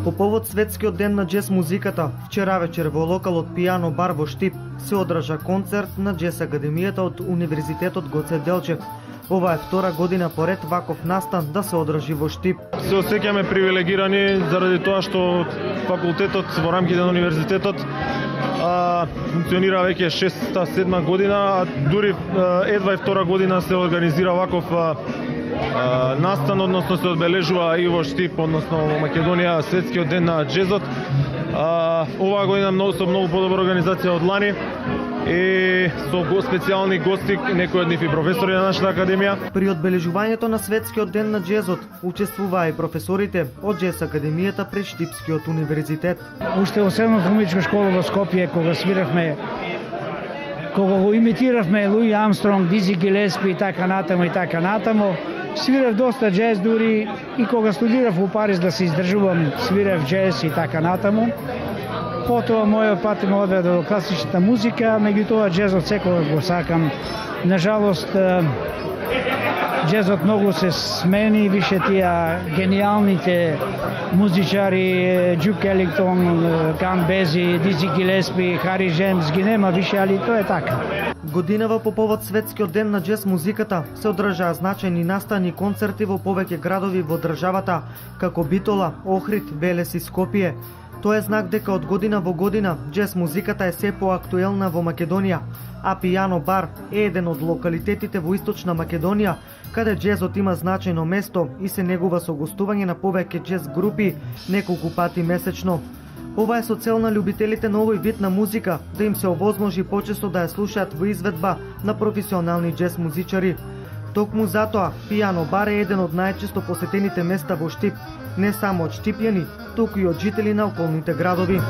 По повод светскиот ден на џез музиката, вчера вечер во локалот Пијано бар во Штип се одржа концерт на џез академијата од Универзитетот Гоце Делчев. Ова е втора година поред ваков настан да се одржи во Штип. Се осеќаме привилегирани заради тоа што факултетот во рамките на универзитетот функционира веќе 6-7 година, а дури едва и втора година се организира ваков настан, односно се одбележува и во Штип, односно во Македонија, светскиот ден на џезот. Оваа година со многу подобра организација од лани и со специјални гости, некои од нив и професори на нашата академија. При одбележувањето на светскиот ден на џезот учествуваа и професорите од џез академијата пред Штипскиот универзитет. Уште во средната музичка школа во Скопје, кога свиравме, кога го имитиравме Луи Армстронг, Дизи Гилеспи и така натаму, свирав доста џез, дури и кога студирав во Париз да се издржувам, свирав џез и така натаму. Потоа мојот пат ме одведе до класичната музика, меѓутоа џезот секогаш го сакам. Нажалост, џезот многу се смени, више тие гениалните музичари, Дюк Елингтон, Кан Бези, Дизи Гилеспи, Хари Джеймс ги нема више, али тоа е така. Годинава по повод светскиот ден на џез музиката се одржаа значајни настани и концерти во повеќе градови во државата, како Битола, Охрид, Велес и Скопје. Тоа е знак дека од година во година џез музиката е се поактуелна во Македонија, а Пијано бар е еден од локалитетите во Источна Македонија, каде џезот има значајно место и се негува со гостување на повеќе џез групи неколку пати месечно. Ова е со цел на љубителите на овој вид на музика да им се овозможи почесто да ја слушаат во изведба на професионални џез музичари. Токму затоа, Пијано бар е еден од најчесто посетените места во Штип, не само од штипјани, туку и од жители на околните градови.